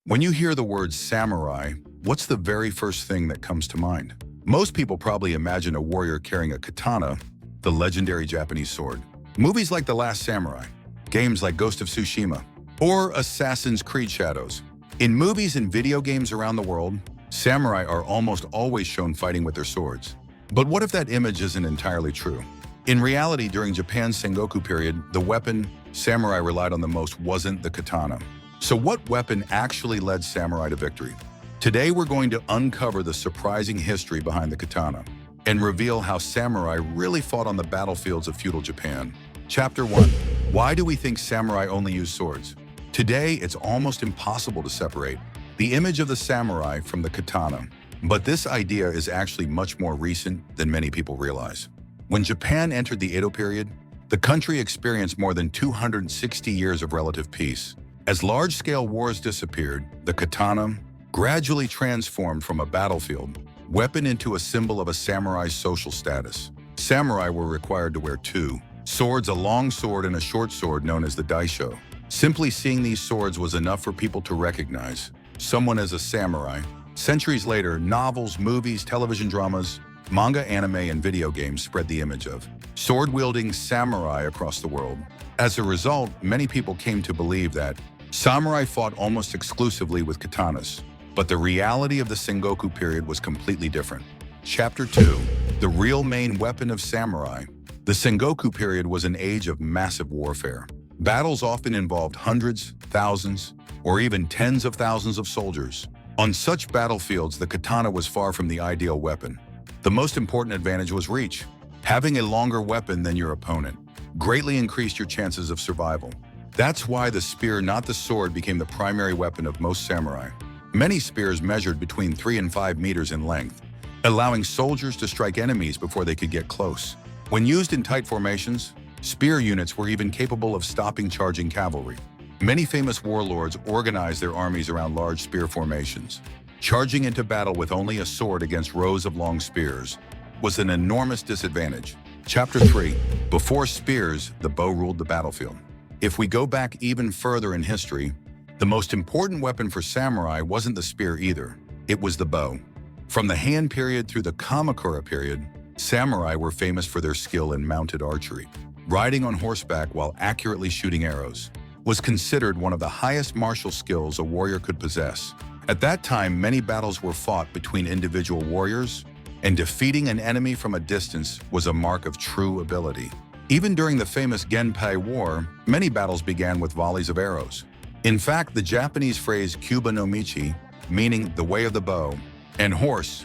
When you hear the word samurai, what's the very first thing that comes to mind? Most people probably imagine a warrior carrying a katana, the legendary Japanese sword. Movies like The Last Samurai, games like Ghost of Tsushima, or Assassin's Creed Shadows. In movies and video games around the world, samurai are almost always shown fighting with their swords. But what if that image isn't entirely true? In reality, during Japan's Sengoku period, the weapon samurai relied on the most wasn't the katana. So what weapon actually led samurai to victory? Today we're going to uncover the surprising history behind the katana and reveal how samurai really fought on the battlefields of feudal Japan. Chapter 1. Why do we think samurai only use swords? Today, it's almost impossible to separate the image of the samurai from the katana. But this idea is actually much more recent than many people realize. When Japan entered the Edo period, the country experienced more than 260 years of relative peace. As large-scale wars disappeared, the katana gradually transformed from a battlefield weapon into a symbol of a samurai's social status. Samurai were required to wear two swords, a long sword and a short sword known as the daisho. Simply seeing these swords was enough for people to recognize someone as a samurai. Centuries later, novels, movies, television dramas, manga, anime, and video games spread the image of sword-wielding samurai across the world. As a result, many people came to believe that samurai fought almost exclusively with katanas. But the reality of the Sengoku period was completely different. Chapter 2. The real main weapon of samurai. The Sengoku period was an age of massive warfare. Battles often involved hundreds, thousands, or even tens of thousands of soldiers. On such battlefields, the katana was far from the ideal weapon. The most important advantage was reach. Having a longer weapon than your opponent greatly increased your chances of survival. That's why the spear, not the sword, became the primary weapon of most samurai. Many spears measured between 3 and 5 meters in length, allowing soldiers to strike enemies before they could get close. When used in tight formations, spear units were even capable of stopping charging cavalry. Many famous warlords organized their armies around large spear formations. Charging into battle with only a sword against rows of long spears was an enormous disadvantage. Chapter 3. Before spears, the bow ruled the battlefield. If we go back even further in history, the most important weapon for samurai wasn't the spear either. It was the bow. From the Han period through the Kamakura period, samurai were famous for their skill in mounted archery. Riding on horseback while accurately shooting arrows was considered one of the highest martial skills a warrior could possess. At that time, many battles were fought between individual warriors, and defeating an enemy from a distance was a mark of true ability. Even during the famous Genpei War, many battles began with volleys of arrows. In fact, the Japanese phrase "Kuba no Michi," meaning the way of the bow, and horse,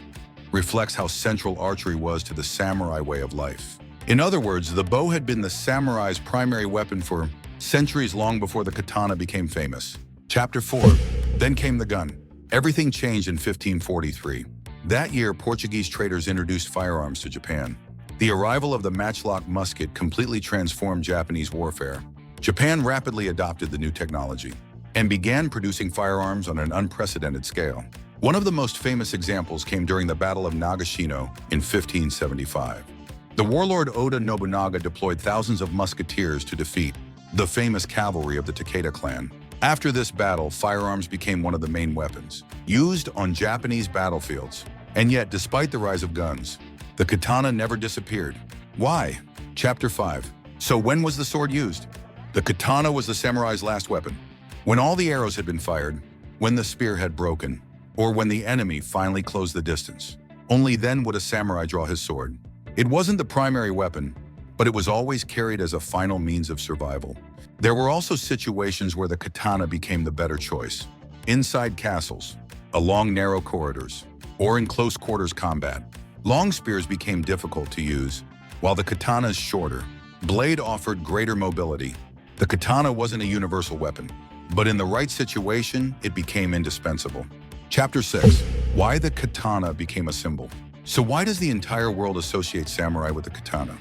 reflects how central archery was to the samurai way of life. In other words, the bow had been the samurai's primary weapon for centuries, long before the katana became famous. Chapter 4. Then came the gun. Everything changed in 1543. That year, Portuguese traders introduced firearms to Japan. The arrival of the matchlock musket completely transformed Japanese warfare. Japan rapidly adopted the new technology and began producing firearms on an unprecedented scale. One of the most famous examples came during the Battle of Nagashino in 1575. The warlord Oda Nobunaga deployed thousands of musketeers to defeat the famous cavalry of the Takeda clan. After this battle, firearms became one of the main weapons used on Japanese battlefields. And yet, despite the rise of guns, the katana never disappeared. Why? Chapter 5. So when was the sword used? The katana was the samurai's last weapon. When all the arrows had been fired, when the spear had broken, or when the enemy finally closed the distance. Only then would a samurai draw his sword. It wasn't the primary weapon, but it was always carried as a final means of survival. There were also situations where the katana became the better choice. Inside castles, along narrow corridors, or in close quarters combat. Long spears became difficult to use, while the katana's shorter blade offered greater mobility. The katana wasn't a universal weapon, but in the right situation, it became indispensable. Chapter 6. Why the katana became a symbol. So why does the entire world associate samurai with the katana?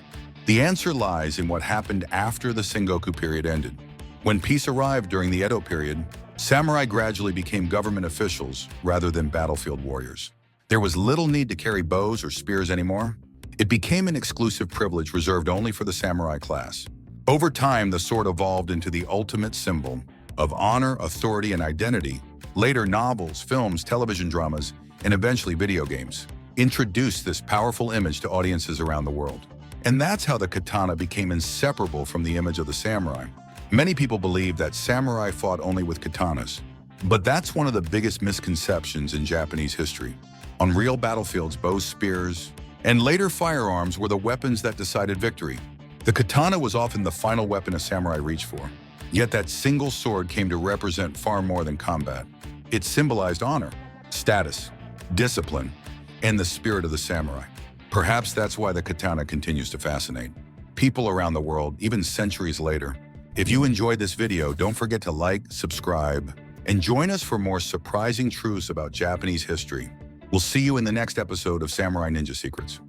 The answer lies in what happened after the Sengoku period ended. When peace arrived during the Edo period, samurai gradually became government officials rather than battlefield warriors. There was little need to carry bows or spears anymore. It became an exclusive privilege reserved only for the samurai class. Over time, the sword evolved into the ultimate symbol of honor, authority, and identity, Later, novels, films, television dramas, and eventually video games introduced this powerful image to audiences around the world. And that's how the katana became inseparable from the image of the samurai. Many people believe that samurai fought only with katanas, but that's one of the biggest misconceptions in Japanese history. On real battlefields, bows, spears, and later firearms were the weapons that decided victory. The katana was often the final weapon a samurai reached for. Yet that single sword came to represent far more than combat. It symbolized honor, status, discipline, and the spirit of the samurai. Perhaps that's why the katana continues to fascinate people around the world, even centuries later. If you enjoyed this video, don't forget to like, subscribe, and join us for more surprising truths about Japanese history. We'll see you in the next episode of Samurai Ninja Secrets.